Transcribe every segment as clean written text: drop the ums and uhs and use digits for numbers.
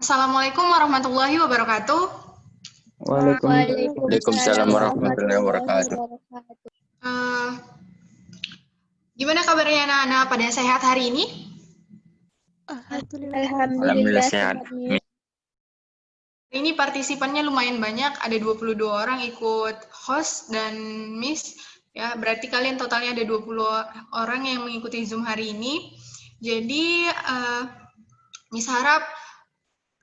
Assalamualaikum warahmatullahi wabarakatuh. Waalaikumsalam warahmatullahi wabarakatuh. Gimana kabarnya anak-anak, pada sehat hari ini? Alhamdulillah sehat. Ini partisipannya lumayan banyak, ada 22 orang ikut host dan Miss. Ya, berarti kalian totalnya ada 20 orang yang mengikuti Zoom hari ini. Jadi, Miss harap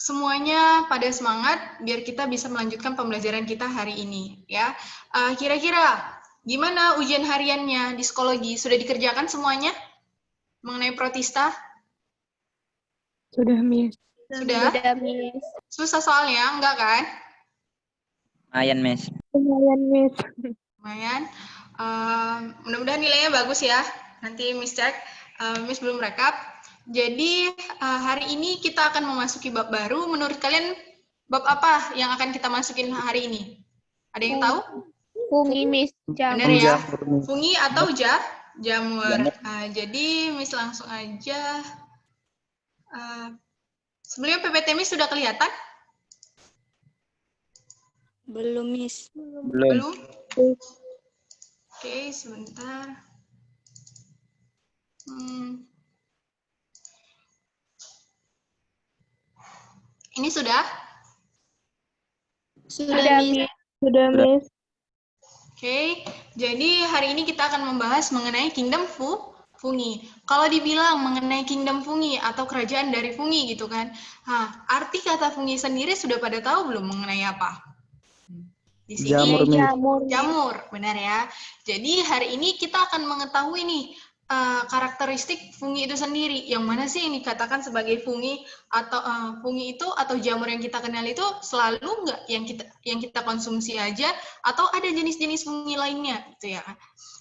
semuanya pada semangat biar kita bisa melanjutkan pembelajaran kita hari ini. Ya, kira-kira gimana ujian hariannya di psikologi? Sudah dikerjakan semuanya mengenai protista? Sudah, Miss. Sudah, Miss. Susah soalnya, enggak kan? Lumayan, Miss. Lumayan, Miss. Lumayan. Mudah-mudahan nilainya bagus ya. Nanti Miss cek. Miss belum rekap. Jadi hari ini kita akan memasuki bab baru. Menurut kalian bab apa yang akan kita masukin hari ini? Ada yang tahu? Fungi, Miss. Benar ya? Fungi atau jamur. Jadi Miss langsung aja. Sebelumnya PPT Miss sudah kelihatan? Belum, Miss. Belum? Oke, sebentar. Ini sudah? Sudah, Miss. Sudah, Miss. Oke, jadi hari ini kita akan membahas mengenai Kingdom Fungi. Kalau dibilang mengenai Kingdom Fungi atau kerajaan dari fungi gitu kan, arti kata fungi sendiri sudah pada tahu belum mengenai apa? Di sini jamur, benar ya. Jadi hari ini kita akan mengetahui nih karakteristik fungi itu sendiri. Yang mana sih yang dikatakan sebagai fungi atau fungi itu atau jamur yang kita kenal itu selalu nggak yang kita konsumsi aja atau ada jenis-jenis fungi lainnya gitu ya.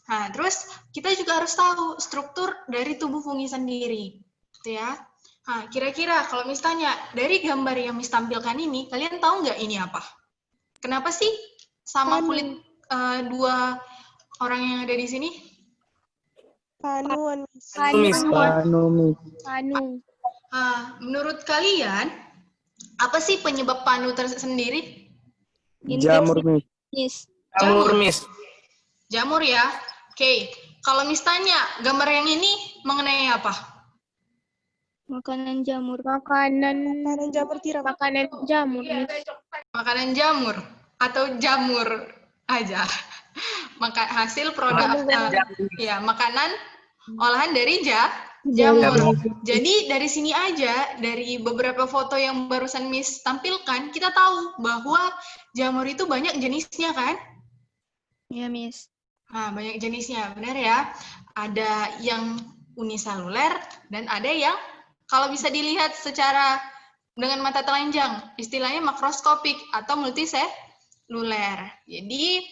Nah, terus kita juga harus tahu struktur dari tubuh fungi sendiri, gitu ya. Nah, kira-kira kalau misalnya dari gambar yang Miss tampilkan ini, kalian tahu nggak ini apa? Kenapa sih sama kulit dua orang yang ada di sini? Panu. Menurut kalian, apa sih penyebab panu tersendiri? Jamur, Miss. Jamur ya. Oke, kalau misalnya gambar yang ini mengenai apa? Makanan jamur. Makanan jamur tiram. Makanan jamur, Miss. Makanan jamur atau jamur aja. Hasil produk makanan olahan dari jamur. Jadi dari sini aja, dari beberapa foto yang barusan Miss tampilkan, kita tahu bahwa jamur itu banyak jenisnya kan? Iya, Miss. Banyak jenisnya, benar ya. Ada yang uniseluler dan ada yang kalau bisa dilihat secara dengan mata telanjang, istilahnya makroskopik atau multiseluler. Jadi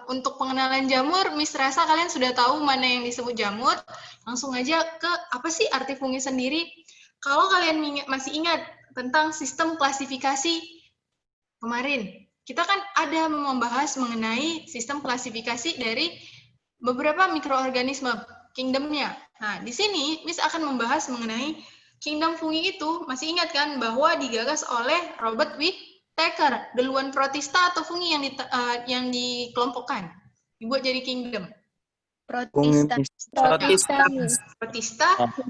untuk pengenalan jamur, Miss rasa kalian sudah tahu mana yang disebut jamur. Langsung aja ke apa sih arti fungi sendiri. Kalau kalian masih ingat tentang sistem klasifikasi kemarin, kita kan ada membahas mengenai sistem klasifikasi dari beberapa mikroorganisme kingdom-nya. Nah, di sini Miss akan membahas mengenai kingdom fungi itu. Masih ingat kan bahwa digagas oleh Robert Whittaker, deluan protista atau fungi yang dikelompokkan, dibuat jadi kingdom. Protista.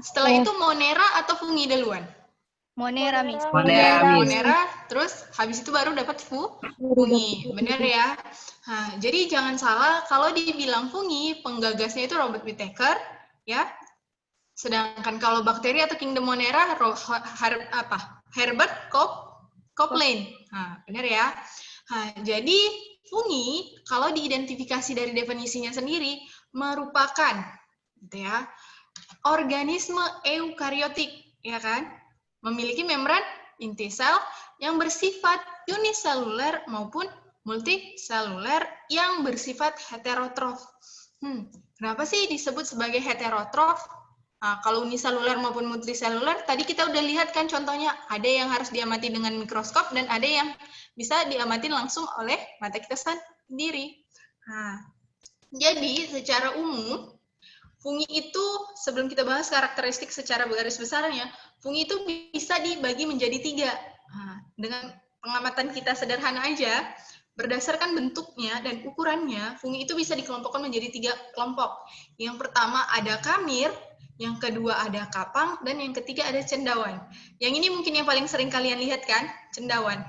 Setelah itu Monera atau fungi duluan? Monera, Miss. Monera, terus habis itu baru dapat fungi, benar ya? Jadi jangan salah kalau dibilang fungi, penggagasnya itu Robert Whittaker, ya. Sedangkan kalau bakteri atau kingdom Monera, Herbert Copeland, benar ya? Jadi fungi kalau diidentifikasi dari definisinya sendiri merupakan, gitu ya, organisme eukariotik, ya kan? Memiliki membran inti sel yang bersifat uniseluler maupun multiseluler yang bersifat heterotrof. Kenapa sih disebut sebagai heterotrof? Kalau uniseluler maupun multiseluler, tadi kita udah lihat kan contohnya, ada yang harus diamati dengan mikroskop dan ada yang bisa diamati langsung oleh mata kita sendiri. Jadi secara umum, fungi itu sebelum kita bahas karakteristik secara garis besarnya, fungi itu bisa dibagi menjadi 3. Nah, dengan pengamatan kita sederhana aja, berdasarkan bentuknya dan ukurannya, fungi itu bisa dikelompokkan menjadi 3 kelompok. Yang pertama ada kamir, yang kedua ada kapang, dan yang ketiga ada cendawan. Yang ini mungkin yang paling sering kalian lihat kan, cendawan.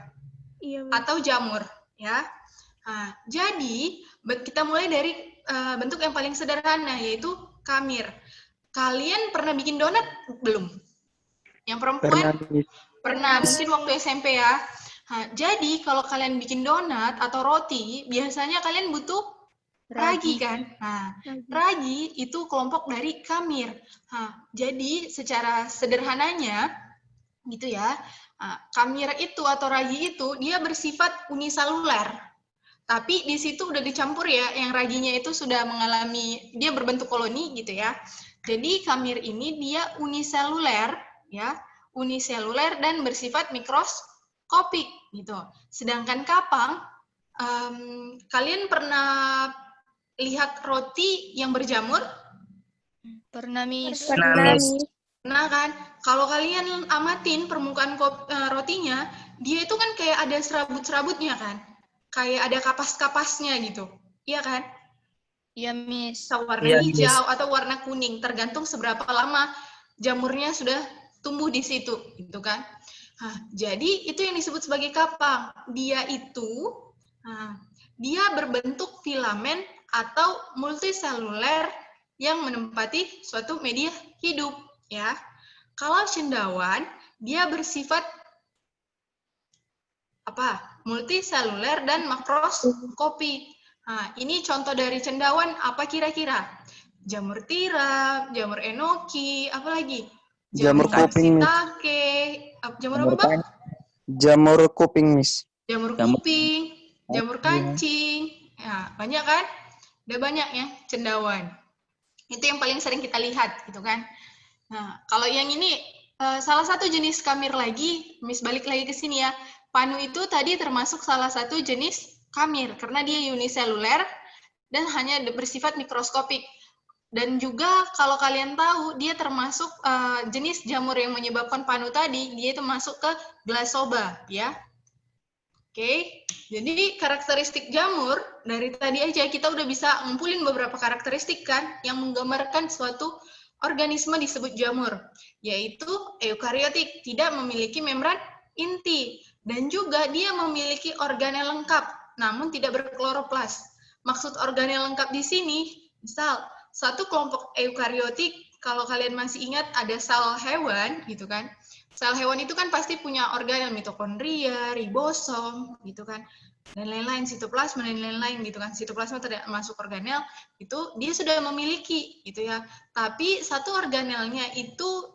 Iya, Atau jamur, ya. Nah, jadi kita mulai dari bentuk yang paling sederhana, yaitu kamir. Kalian pernah bikin donat belum? Yang perempuan? Pernah, mungkin waktu SMP ya. Nah, jadi kalau kalian bikin donat atau roti, biasanya kalian butuh ragi kan? Nah, ragi itu kelompok dari kamir. Nah, jadi secara sederhananya, gitu ya, kamir itu atau ragi itu dia bersifat uniseluler. Tapi di situ udah dicampur ya, yang raginya itu sudah mengalami, dia berbentuk koloni gitu ya. Jadi kamir ini dia uniseluler, ya, uniseluler dan bersifat mikroskopik gitu. Sedangkan kapang, kalian pernah lihat roti yang berjamur? Pernah, Miss. Pernah, Miss. Nah kan, kalau kalian amatin permukaan rotinya, dia itu kan kayak ada serabut-serabutnya kan? Kayak ada kapas-kapasnya gitu. Iya kan? Iya, Miss. Bisa warna hijau atau warna kuning, tergantung seberapa lama jamurnya sudah tumbuh di situ, gitu kan? Nah, jadi itu yang disebut sebagai kapang. Dia itu, dia berbentuk filamen atau multiseluler yang menempati suatu media hidup, ya. Kalau cendawan, dia bersifat multiseluler dan makroskopik. Nah, ini contoh dari cendawan apa kira-kira? Jamur tiram, jamur enoki, apa lagi? Jamur kuping, shiitake, jamur apa, Bang? jamur kuping, Miss. Jamur kuping, jamur kancing. Ya, banyak kan? Udah banyak ya cendawan. Itu yang paling sering kita lihat, gitu kan? Nah, kalau yang ini salah satu jenis kamir lagi, Miss balik lagi ke sini ya. Panu itu tadi termasuk salah satu jenis kamir karena dia uniseluler dan hanya bersifat mikroskopik. Dan juga kalau kalian tahu dia termasuk jenis jamur yang menyebabkan panu tadi, dia itu masuk ke Glasoba, ya. Oke, jadi karakteristik jamur dari tadi aja kita udah bisa ngumpulin beberapa karakteristik kan yang menggambarkan suatu organisme disebut jamur, yaitu eukariotik, tidak memiliki membran inti, dan juga dia memiliki organel lengkap, namun tidak berkloroplas. Maksud organel lengkap di sini, misal satu kelompok eukariotik, kalau kalian masih ingat ada sel hewan, gitu kan? Sel hewan itu kan pasti punya organel mitokondria, ribosom, gitu kan? Dan lain-lain, sitoplasma dan lain-lain gitu kan. Sitoplasma tidak masuk organel, itu dia sudah memiliki gitu ya. Tapi satu organelnya itu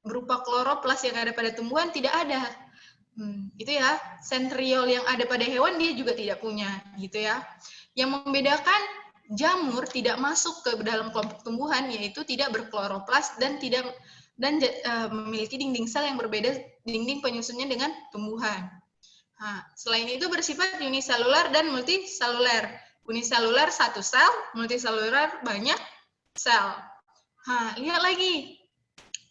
berupa kloroplas yang ada pada tumbuhan tidak ada. Itu ya, sentriol yang ada pada hewan dia juga tidak punya gitu ya. Yang membedakan jamur tidak masuk ke dalam kelompok tumbuhan yaitu tidak berkloroplas dan tidak memiliki dinding sel yang berbeda dinding penyusunnya dengan tumbuhan. Nah, selain itu bersifat uniseluler dan multiseluler. Uniseluler satu sel, multiseluler banyak sel. Nah, lihat lagi.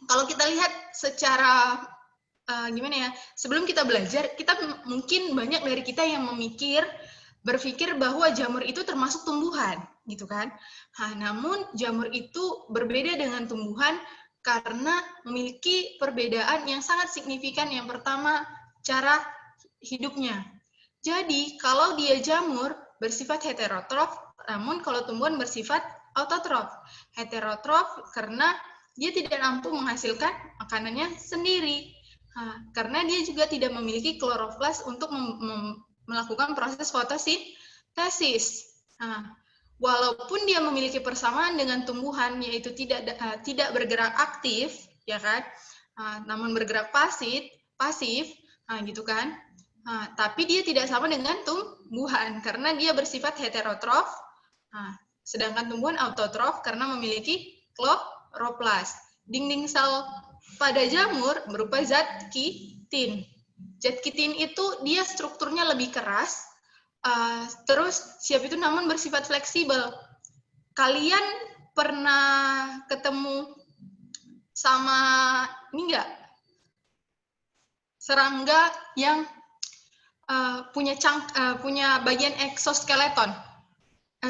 Kalau kita lihat secara gimana ya? Sebelum kita belajar, kita mungkin banyak dari kita yang berpikir bahwa jamur itu termasuk tumbuhan, gitu kan? Nah, namun jamur itu berbeda dengan tumbuhan karena memiliki perbedaan yang sangat signifikan. Yang pertama, cara hidupnya. Jadi, kalau dia jamur bersifat heterotrof, namun kalau tumbuhan bersifat autotrof. Heterotrof karena dia tidak mampu menghasilkan makanannya sendiri. Nah, karena dia juga tidak memiliki kloroplas untuk melakukan proses fotosintesis. Nah, walaupun dia memiliki persamaan dengan tumbuhan, yaitu tidak bergerak aktif, ya kan, namun bergerak pasif, gitu kan. Tapi dia tidak sama dengan tumbuhan karena dia bersifat heterotrof, sedangkan tumbuhan autotrof karena memiliki kloroplas. Dinding sel pada jamur berupa zat kitin. Zat kitin itu dia strukturnya lebih keras, terus siap itu namun bersifat fleksibel. Kalian pernah ketemu sama ini enggak? Serangga yang punya bagian eksoskeleton.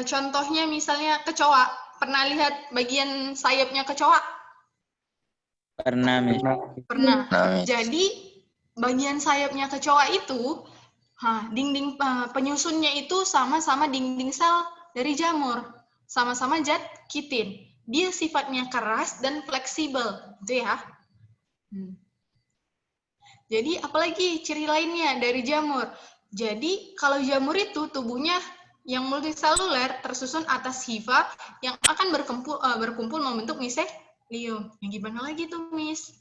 Contohnya misalnya kecoa. Pernah lihat bagian sayapnya kecoa? Pernah, Miss. Pernah. Pernah, Miss. Jadi bagian sayapnya kecoa itu, dinding penyusunnya itu sama-sama dinding sel dari jamur, sama-sama zat kitin. Dia sifatnya keras dan fleksibel, gitu ya. Jadi apalagi ciri lainnya dari jamur? Jadi kalau jamur itu tubuhnya yang multiseluler tersusun atas hifa yang akan berkumpul membentuk miselium. Yang gimana lagi tuh, Miss?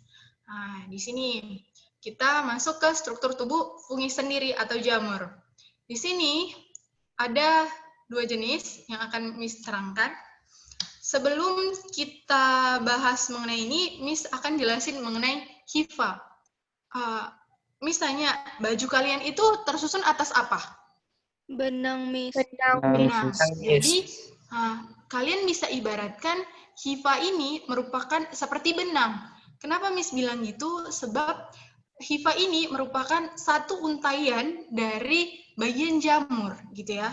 Nah, di sini kita masuk ke struktur tubuh fungi sendiri atau jamur. Di sini ada 2 jenis yang akan Miss terangkan. Sebelum kita bahas mengenai ini, Miss akan jelasin mengenai hifa. Miss tanya, baju kalian itu tersusun atas apa? Benang, Miss. Benang. Jadi, kalian bisa ibaratkan hifa ini merupakan seperti benang. Kenapa Miss bilang gitu? Sebab hifa ini merupakan satu untaian dari bagian jamur, gitu ya.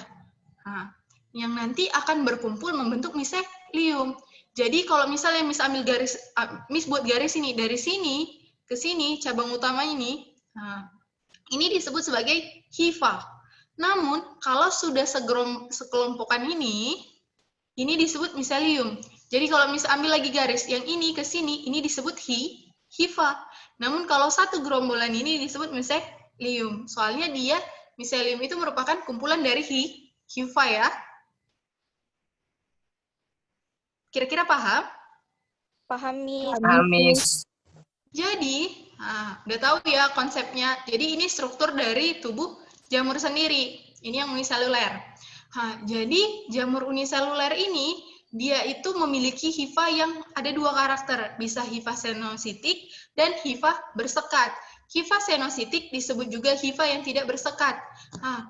Yang nanti akan berkumpul membentuk miselium. Jadi kalau misalnya Miss ambil garis, Miss buat garis ini dari sini ke sini, cabang utama ini disebut sebagai hifa. Namun kalau sudah sekelompokan ini disebut miselium. Jadi kalau Miss ambil lagi garis yang ini ke sini, ini disebut hifa. Namun kalau satu gerombolan ini disebut miselium. Soalnya miselium itu merupakan kumpulan dari hifa ya. Kira-kira paham? Paham, Miss. Paham, Miss. Jadi, udah tahu ya konsepnya. Jadi ini struktur dari tubuh jamur sendiri. Ini yang uniseluler. Jadi jamur uniseluler ini dia itu memiliki hifa yang ada 2 karakter. Bisa hifa senositik dan hifa bersekat. Hifa senositik disebut juga hifa yang tidak bersekat.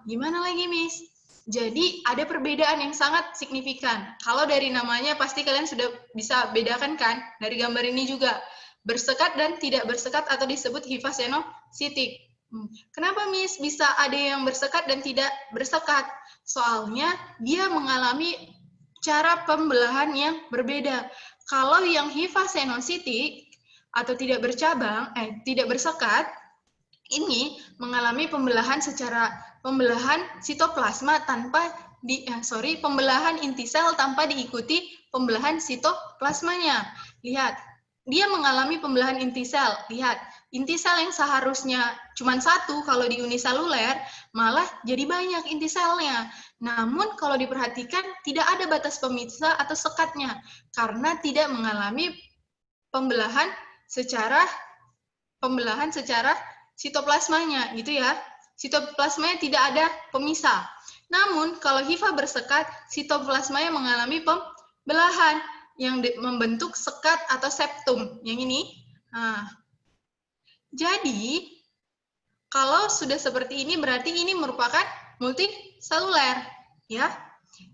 Gimana lagi, Miss? Jadi ada perbedaan yang sangat signifikan. Kalau dari namanya pasti kalian sudah bisa bedakan kan? Dari gambar ini juga. Bersekat dan tidak bersekat atau disebut hifa senositik. Kenapa Miss bisa ada yang bersekat dan tidak bersekat? Soalnya dia mengalami cara pembelahan yang berbeda. Kalau yang hifa senositik atau tidak bersekat, ini mengalami pembelahan sitoplasma tanpa pembelahan inti sel tanpa diikuti pembelahan sitoplasmanya. Lihat. Dia mengalami pembelahan inti sel. Lihat, inti sel yang seharusnya cuma 1 kalau di uniseluler, malah jadi banyak inti selnya. Namun kalau diperhatikan, tidak ada batas pemisah atau sekatnya, karena tidak mengalami pembelahan secara sitoplasmanya, gitu ya. Sitoplasmanya tidak ada pemisah. Namun kalau hifa bersekat, sitoplasmanya mengalami pembelahan yang membentuk sekat atau septum. Yang ini. Jadi, kalau sudah seperti ini, berarti ini merupakan multiseluler. Ya.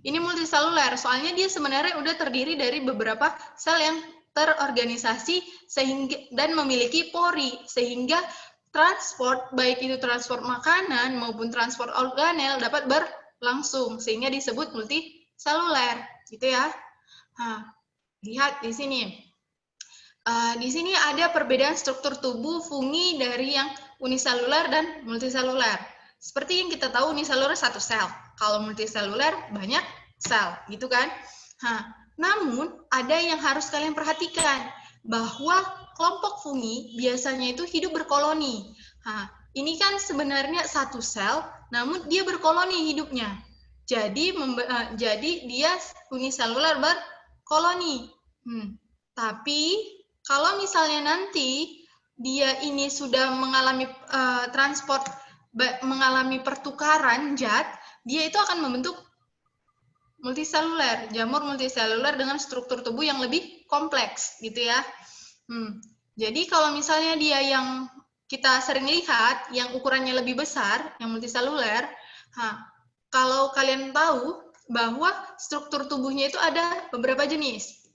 Ini multiseluler, soalnya dia sebenarnya udah terdiri dari beberapa sel yang terorganisasi dan memiliki pori, sehingga transport, baik itu transport makanan maupun transport organel dapat berlangsung, sehingga disebut multiseluler. Gitu ya. Lihat di sini. Di sini ada perbedaan struktur tubuh fungi dari yang uniseluler dan multiseluler. Seperti yang kita tahu, uniseluler 1 sel. Kalau multiseluler banyak sel, gitu kan? Namun ada yang harus kalian perhatikan, bahwa kelompok fungi biasanya itu hidup berkoloni. Ini kan sebenarnya 1 sel, namun dia berkoloni hidupnya. Jadi dia uniseluler berkoloni. Tapi kalau misalnya nanti dia ini sudah mengalami mengalami pertukaran zat, dia itu akan membentuk multiseluler, jamur multiseluler dengan struktur tubuh yang lebih kompleks, gitu ya. Jadi kalau misalnya dia yang kita sering lihat, yang ukurannya lebih besar, yang multiseluler, kalau kalian tahu, bahwa struktur tubuhnya itu ada beberapa jenis.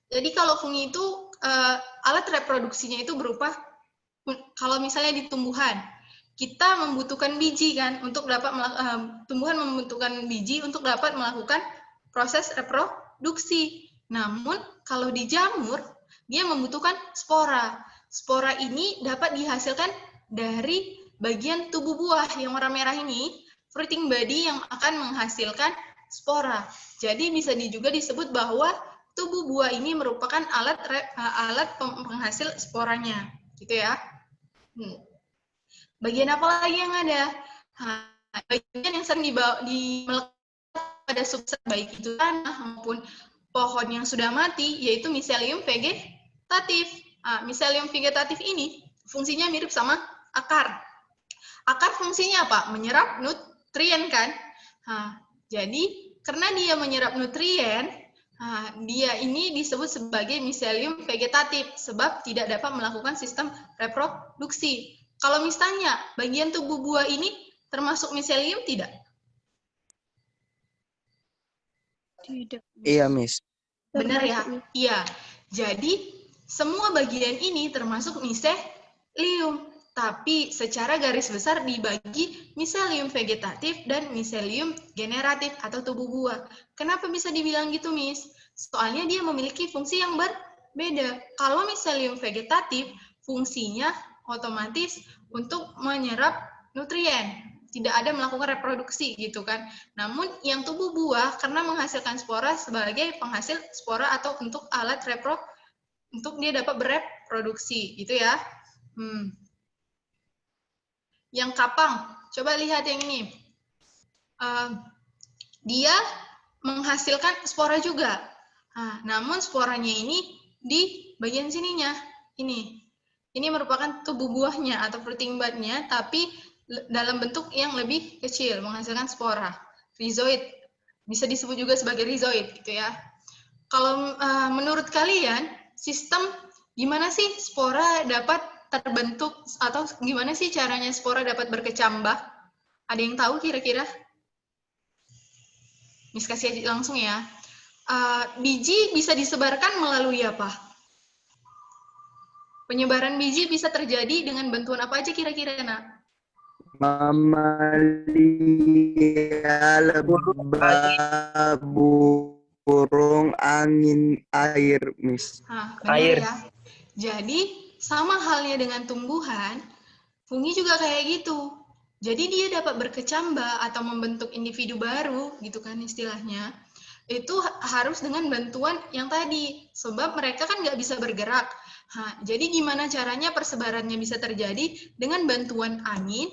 Jadi kalau fungi itu alat reproduksinya itu berupa, kalau misalnya di tumbuhan, kita membutuhkan biji kan untuk dapat tumbuhan membutuhkan biji untuk dapat melakukan proses reproduksi. Namun kalau di jamur dia membutuhkan spora. Spora ini dapat dihasilkan dari bagian tubuh buah yang warna merah ini, fruiting body yang akan menghasilkan spora. Jadi bisa juga disebut bahwa tubuh buah ini merupakan alat penghasil sporanya, gitu ya. Bagian apa lagi yang ada? Bagian yang sering melekat pada substrat baik itu tanah maupun pohon yang sudah mati, yaitu miselium vegetatif. Miselium vegetatif ini fungsinya mirip sama akar. Akar fungsinya apa? Menyerap nutrien kan? Jadi karena dia menyerap nutrien, dia ini disebut sebagai miselium vegetatif sebab tidak dapat melakukan sistem reproduksi. Kalau misalnya bagian tubuh buah ini termasuk miselium tidak? Tidak. Iya, Miss. Benar ya? Iya. Jadi semua bagian ini termasuk miselium. Tapi secara garis besar dibagi miselium vegetatif dan miselium generatif atau tubuh buah. Kenapa bisa dibilang gitu, Miss? Soalnya dia memiliki fungsi yang berbeda. Kalau miselium vegetatif, fungsinya otomatis untuk menyerap nutrien. Tidak ada melakukan reproduksi gitu kan. Namun yang tubuh buah karena menghasilkan spora sebagai penghasil spora atau untuk alat untuk dia dapat bereproduksi gitu ya. Yang kapang, coba lihat yang ini. Dia menghasilkan spora juga. Namun sporanya ini di bagian sininya. Ini merupakan tubuh buahnya atau fruiting bud-nya, tapi dalam bentuk yang lebih kecil, menghasilkan spora. Rhizoid, bisa disebut juga sebagai rhizoid, gitu ya. Kalau menurut kalian, sistem gimana sih spora dapat terbentuk atau gimana sih caranya spora dapat berkecambah? Ada yang tahu kira-kira? Miss kasih langsung ya. Biji bisa disebarkan melalui apa? Penyebaran biji bisa terjadi dengan bantuan apa aja kira-kira, Nak? Mamalia, lebah, burung, angin, air, Miss. Benar Air. ya. Jadi sama halnya dengan tumbuhan, fungi juga kayak gitu. Jadi dia dapat berkecambah atau membentuk individu baru, gitu kan istilahnya. Itu harus dengan bantuan yang tadi, sebab mereka kan nggak bisa bergerak. Jadi gimana caranya persebarannya bisa terjadi dengan bantuan angin,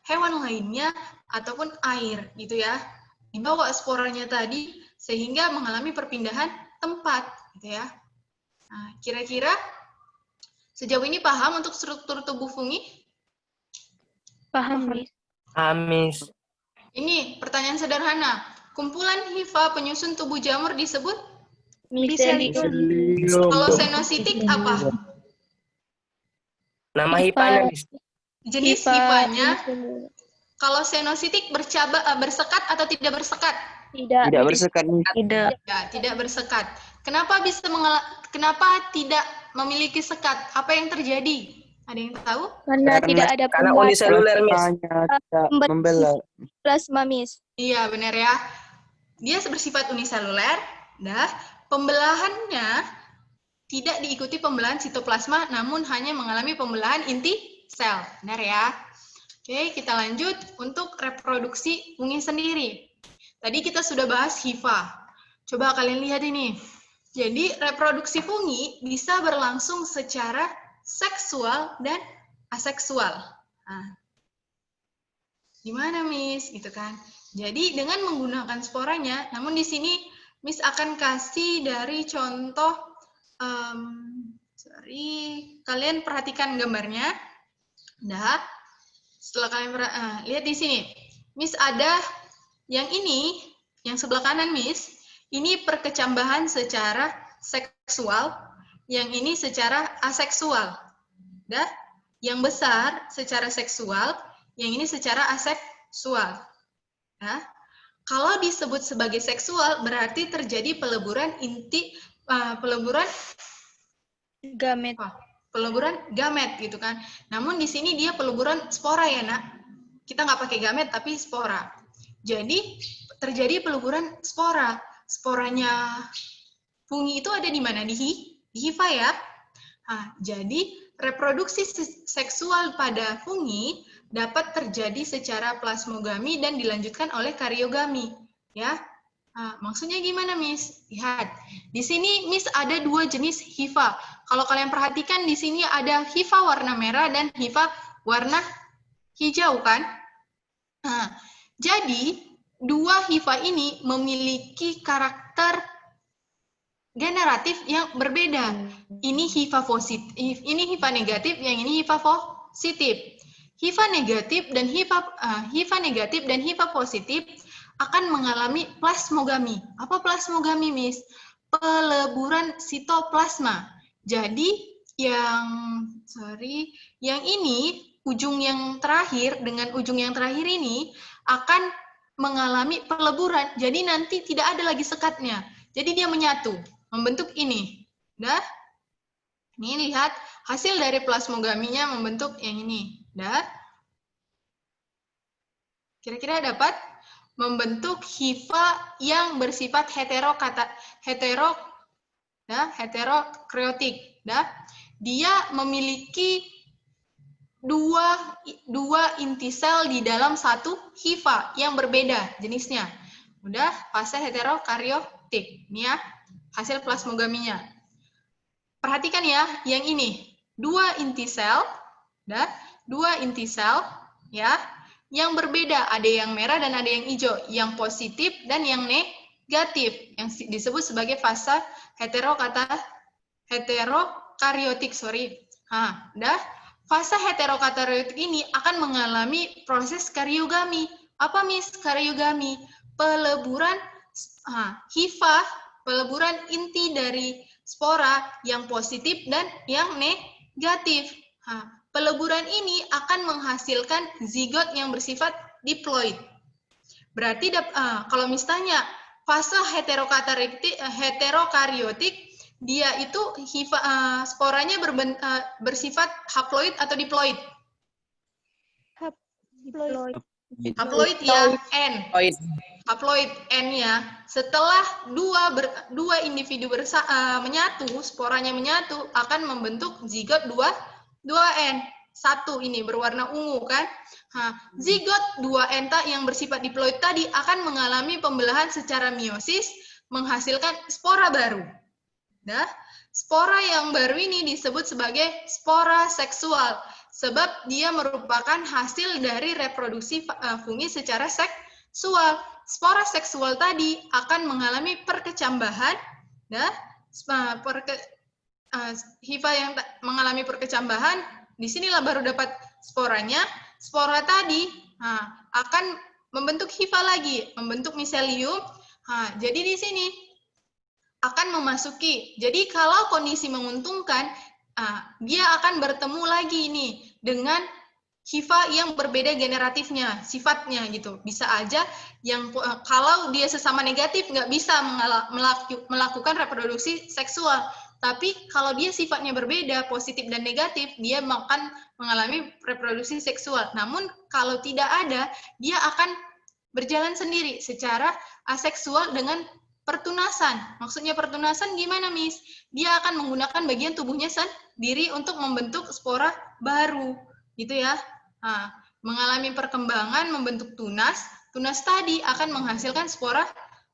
hewan lainnya, ataupun air, gitu ya. Dibawa sporanya tadi, sehingga mengalami perpindahan tempat, gitu ya. Kira-kira sejauh ini paham untuk struktur tubuh fungi? Paham, Miss. Amis. Ini pertanyaan sederhana. Kumpulan hifa penyusun tubuh jamur disebut? Miselium. Kalau senositik apa? Nama hipanya, Miss. Jenis hifanya. Kalau senositik bersekat atau tidak bersekat? Tidak. Tidak bersekat, Miss. Tidak. Ya, tidak bersekat. Kenapa tidak memiliki sekat? Apa yang terjadi? Ada yang tahu? Karena tidak ada Karena uniseluler, Miss. Plasmanya tidak membelah. plasma, Miss. Iya, benar ya. Dia bersifat uniseluler. Pembelahannya tidak diikuti pembelahan sitoplasma, namun hanya mengalami pembelahan inti sel. Benar ya? Oke, kita lanjut untuk reproduksi fungi sendiri. Tadi kita sudah bahas hifa. Coba kalian lihat ini. Jadi, reproduksi fungi bisa berlangsung secara seksual dan aseksual. Gimana, Miss? Gitu kan. Jadi, dengan menggunakan sporanya, namun di sini Miss akan kasih dari contoh, kalian perhatikan gambarnya. Setelah kalian lihat di sini, Miss ada yang ini, yang sebelah kanan, Miss, ini perkecambahan secara seksual, yang ini secara aseksual. Yang besar secara seksual, yang ini secara aseksual. Kalau disebut sebagai seksual berarti terjadi peleburan Gamet. peleburan gamet gitu kan. Namun di sini dia peleburan spora ya nak. Kita nggak pakai gamet tapi spora. Jadi terjadi peleburan spora. Sporanya fungi itu ada di mana? Di hifa ya. Nah, jadi reproduksi seksual pada fungi dapat terjadi secara plasmogami dan dilanjutkan oleh kariogami, ya. Nah, maksudnya gimana, Miss? Lihat, di sini Miss ada 2 jenis hifa. Kalau kalian perhatikan di sini ada hifa warna merah dan hifa warna hijau kan? Nah, jadi 2 hifa ini memiliki karakter generatif yang berbeda. Ini hifa positif, ini hifa negatif, yang ini hifa positif. Hifa negatif dan hifa positif akan mengalami plasmogami. Apa plasmogami, Miss? Peleburan sitoplasma. Jadi yang ini ujung yang terakhir dengan ujung yang terakhir ini akan mengalami peleburan. Jadi nanti tidak ada lagi sekatnya. Jadi dia menyatu, membentuk ini. Dah? Ini lihat hasil dari plasmogaminya membentuk yang ini. Dah? Kira-kira dapat membentuk hifa yang bersifat heterokaryotik. Dah? Dia memiliki dua inti sel di dalam satu hifa yang berbeda jenisnya. Udah, fase heterokaryotik. Ini ya, hasil plasmogaminya. Perhatikan ya, yang ini 2 inti sel, dah, 2 inti sel, ya, yang berbeda. Ada yang merah dan ada yang hijau, yang positif dan yang negatif, yang disebut sebagai fase heterokaryotik. Nah, dah, fase heterokaryotik ini akan mengalami proses kariogami. Apa, Miss? Kariogami, peleburan hifa, peleburan inti dari spora yang positif dan yang negatif. Peleburan ini akan menghasilkan zigot yang bersifat diploid. Berarti kalau misalnya fase heterokaryotik, dia itu sporanya bersifat haploid atau diploid? Haploid ya, N. Haploid N ya. Setelah dua individu menyatu, sporanya menyatu, akan membentuk zigot 2N. 1 ini berwarna ungu kan. Zigot 2N yang bersifat diploid tadi akan mengalami pembelahan secara meiosis, menghasilkan spora baru. Nah, spora yang baru ini disebut sebagai spora seksual, sebab dia merupakan hasil dari reproduksi fungi secara seksual. Spora seksual tadi akan mengalami perkecambahan, hifa yang mengalami perkecambahan, disinilah baru dapat sporanya. Spora tadi akan membentuk hifa lagi, membentuk miselium. Jadi di sini akan memasuki. Jadi kalau kondisi menguntungkan, dia akan bertemu lagi ini dengan hifa yang berbeda generatifnya, sifatnya gitu. Bisa aja yang kalau dia sesama negatif nggak bisa melakukan reproduksi seksual. Tapi kalau dia sifatnya berbeda, positif dan negatif, dia akan mengalami reproduksi seksual. Namun kalau tidak ada, dia akan berjalan sendiri secara aseksual dengan pertunasan. Maksudnya pertunasan gimana, Miss? Dia akan menggunakan bagian tubuhnya sendiri untuk membentuk spora baru. Gitu ya. Mengalami perkembangan membentuk tunas. Tunas tadi akan menghasilkan spora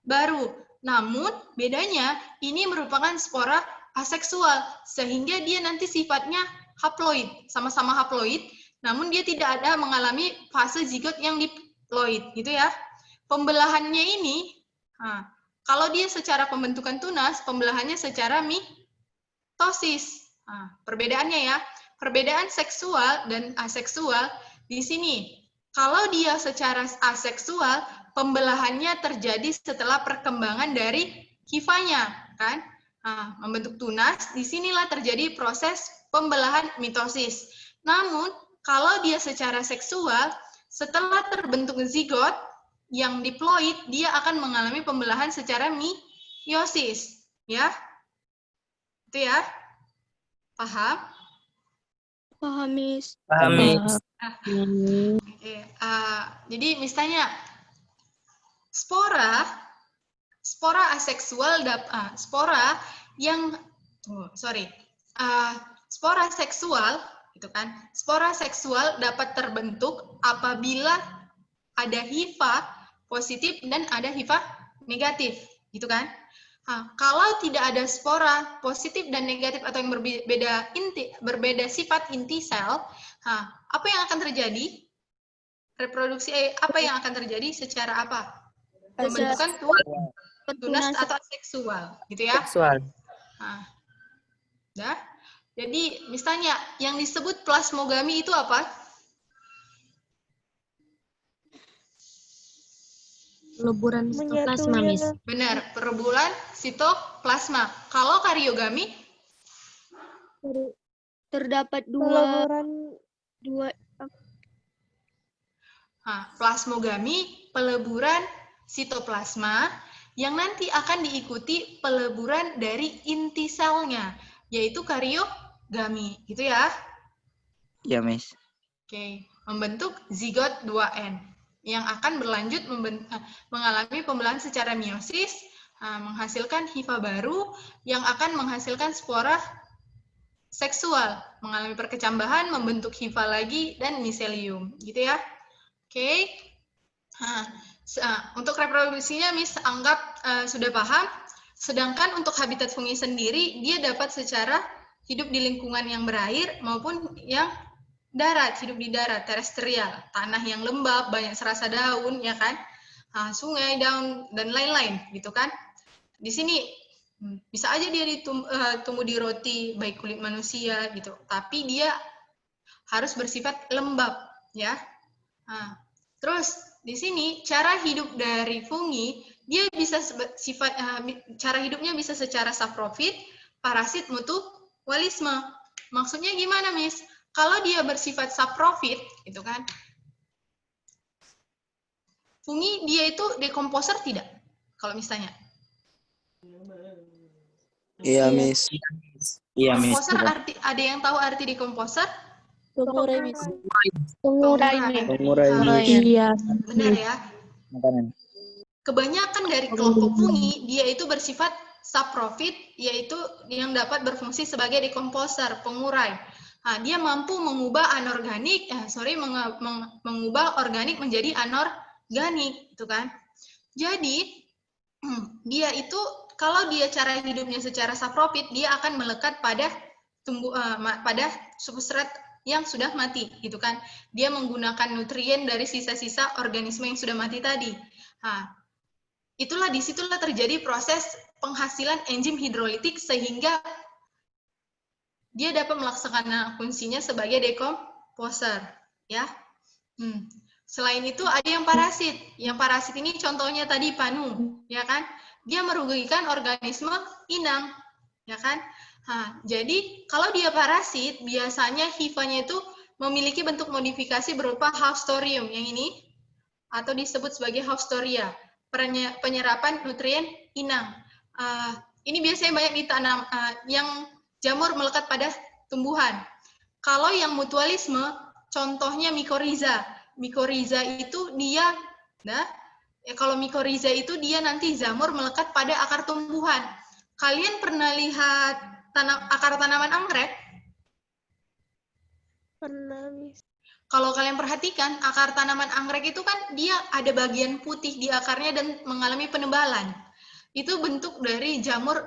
baru. Namun bedanya ini merupakan spora aseksual, sehingga dia nanti sifatnya haploid, sama-sama haploid, namun dia tidak ada mengalami fase zigot yang diploid, gitu ya. Pembelahannya ini, kalau dia secara pembentukan tunas, pembelahannya secara mitosis. Perbedaannya ya, perbedaan seksual dan aseksual di sini. Kalau dia secara aseksual, pembelahannya terjadi setelah perkembangan dari hifanya, kan? Membentuk tunas, disinilah terjadi proses pembelahan mitosis. Namun, kalau dia secara seksual, setelah terbentuk zigot, yang diploid, dia akan mengalami pembelahan secara meiosis, ya. Itu ya. Paham? Paham, Miss. Paham, Miss. Oke, jadi misalnya spora aseksual spora yang spora seksual gitu kan. Spora seksual dapat terbentuk apabila ada HIV positif dan ada HIV negatif, gitu kan? Kalau tidak ada spora positif dan negatif atau yang berbeda sifat inti sel, apa yang akan terjadi? Reproduksi apa yang akan terjadi secara apa? Pembentukan tunas atau aseksual, gitu ya? Seksual. Nah, jadi misalnya yang disebut plasmogami itu apa? Peleburan sitoplasma, Miss. Benar, peleburan sitoplasma. Kalau kariogami? Terdapat dua plasmogami, peleburan sitoplasma yang nanti akan diikuti peleburan dari inti selnya, yaitu kariogami, gitu ya? Ya, Miss. Oke, membentuk zigot 2N yang akan berlanjut mengalami pembelahan secara meiosis, menghasilkan hifa baru yang akan menghasilkan spora seksual, mengalami perkecambahan, membentuk hifa lagi, dan miselium, gitu ya. Oke. Untuk reproduksinya, Miss anggap sudah paham. Sedangkan untuk habitat fungi sendiri, dia dapat secara hidup di lingkungan yang berair maupun yang darat, hidup di darat, terestrial, tanah yang lembab, banyak serasa daun, ya kan? Sungai, daun, dan lain-lain, gitu kan? Di sini bisa aja dia tumbuh di roti, baik kulit manusia, gitu. Tapi dia harus bersifat lembab, ya. Terus di sini cara hidup dari fungi, dia bisa cara hidupnya bisa secara saprofit, parasit, mutualisme. Maksudnya gimana, Miss? Kalau dia bersifat saprofit, gitu kan? Fungi dia itu dekomposer tidak? Kalau misalnya. Iya, Miss. Iya, Miss. Dekomposer ada yang tahu arti dekomposer? pengurai, Miss. Pengurai. Iya. Benar ya? Makanan. Kebanyakan dari kelompok fungi, dia itu bersifat saprofit, yaitu yang dapat berfungsi sebagai dekomposer, pengurai. Dia mampu mengubah mengubah organik menjadi anorganik, gitu kan? Jadi dia itu kalau dia cara hidupnya secara saprofit, dia akan melekat pada pada substrat yang sudah mati, gitu kan? Dia menggunakan nutrien dari sisa-sisa organisme yang sudah mati tadi. Disitulah terjadi proses penghasilan enzim hidrolitik sehingga dia dapat melaksanakan fungsinya sebagai dekomposer, ya. Selain itu ada yang parasit. Yang parasit ini contohnya tadi panu, ya kan? Dia merugikan organisme inang, ya kan? Jadi kalau dia parasit, biasanya hifanya itu memiliki bentuk modifikasi berupa haustorium yang ini, atau disebut sebagai haustoria, penyerapan nutrien inang. Ini biasanya banyak ditanam yang jamur melekat pada tumbuhan. Kalau yang mutualisme, contohnya mikoriza. Mikoriza itu dia, kalau mikoriza itu dia nanti jamur melekat pada akar tumbuhan. Kalian pernah lihat akar tanaman anggrek? Pernah, Miss. Kalau kalian perhatikan, akar tanaman anggrek itu kan dia ada bagian putih di akarnya dan mengalami penebalan. Itu bentuk dari jamur,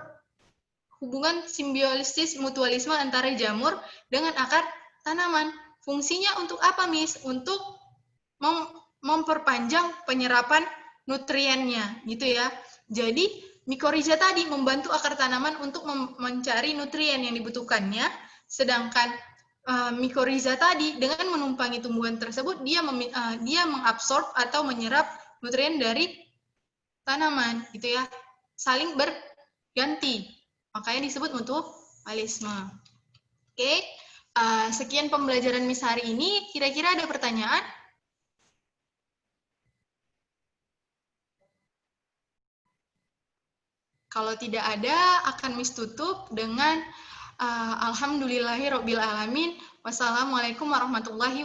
hubungan simbiosis mutualisme antara jamur dengan akar tanaman. Fungsinya untuk apa, Miss? Untuk memperpanjang penyerapan nutriennya, gitu ya. Jadi, mikoriza tadi membantu akar tanaman untuk mencari nutrien yang dibutuhkannya, sedangkan mikoriza tadi dengan menumpangi tumbuhan tersebut, dia mengabsorb atau menyerap nutrien dari tanaman, gitu ya. Saling berganti. Makanya disebut mutualisme. Oke, sekian pembelajaran Miss hari ini. Kira-kira ada pertanyaan? Kalau tidak ada, akan Miss tutup dengan alhamdulillahirobbilalamin. Wassalamualaikum warahmatullahi wabarakatuh.